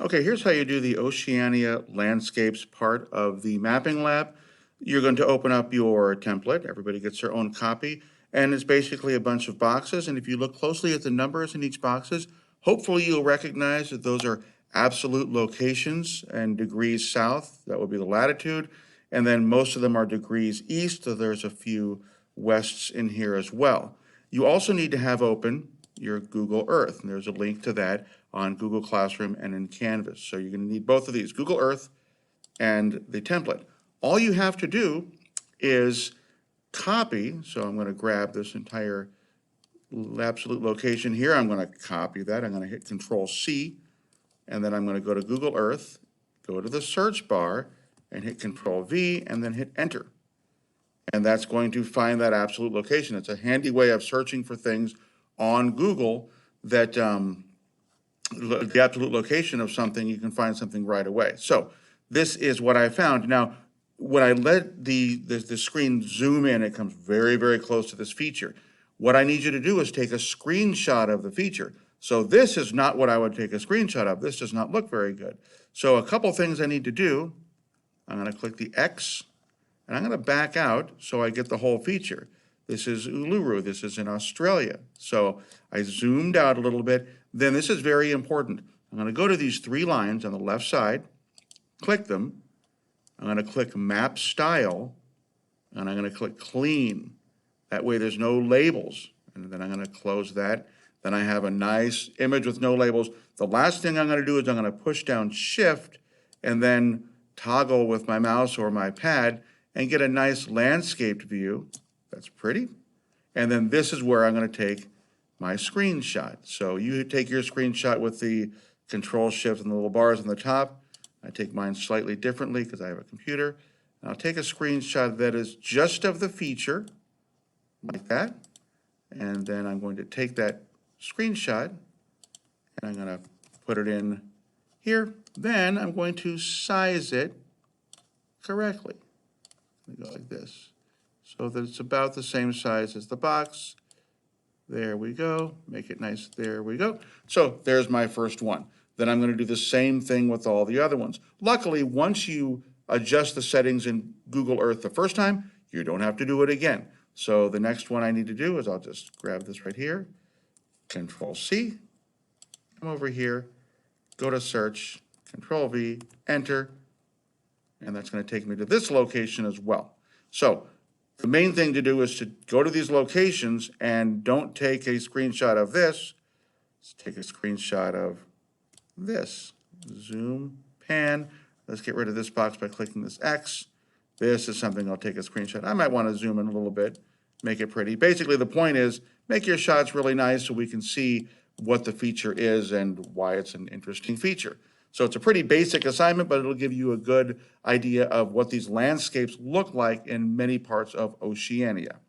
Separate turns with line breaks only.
Okay, here's how you do the Oceania Landscapes part of the mapping lab. You're going to open up your template. Everybody gets their own copy, and it's basically a bunch of boxes. And if you look closely at the numbers in each boxes, hopefully you'll recognize that those are absolute locations and degrees south. That would be the latitude. And then most of them are degrees east, so there's a few wests in here as well. You also need to have open your Google Earth, and there's a link to that on Google Classroom and in Canvas. So you're going to need both of these, Google Earth and the template. All you have to do is copy, so I'm going to grab this entire absolute location here. I'm going to copy that. I'm going to hit Control-C, and then I'm going to go to Google Earth, go to the search bar, and hit Control-V, and then hit Enter. And that's going to find that absolute location. It's a handy way of searching for things on Google that the absolute location of something, you can find something right away. So this is what I found. Now, when I let the screen zoom in, it comes very, very close to this feature. What I need you to do is take a screenshot of the feature. So this is not what I would take a screenshot of. This does not look very good. So a couple things I need to do. I'm going to click the X, and I'm going to back out so I get the whole feature. This is Uluru. This is in Australia. So I zoomed out a little bit. Then this is very important. I'm going to go to these three lines on the left side, click them. I'm going to click Map Style, and I'm going to click Clean. That way there's no labels. And then I'm going to close that. Then I have a nice image with no labels. The last thing I'm going to do is I'm going to push down Shift and then toggle with my mouse or my pad and get a nice landscaped view. That's pretty. And then this is where I'm going to take my screenshot. So you take your screenshot with the Control Shift and the little bars on the top. I take mine slightly differently because I have a computer. And I'll take a screenshot that is just of the feature, like that. And then I'm going to take that screenshot and I'm going to put it in here. Then I'm going to size it correctly. Let me go like this, so that it's about the same size as the box. There we go. Make it nice. There we go. So there's my first one. Then I'm going to do the same thing with all the other ones. Luckily, once you adjust the settings in Google Earth the first time, you don't have to do it again. So the next one I need to do is I'll just grab this right here, Control-C, come over here, go to Search, Control-V, Enter, and that's going to take me to this location as well. So the main thing to do is to go to these locations and don't take a screenshot of this. Let's take a screenshot of this. Zoom, pan. Let's get rid of this box by clicking this X. This is something I'll take a screenshot. I might want to zoom in a little bit, make it pretty. Basically, the point is make your shots really nice so we can see what the feature is and why it's an interesting feature. So it's a pretty basic assignment, but it'll give you a good idea of what these landscapes look like in many parts of Oceania.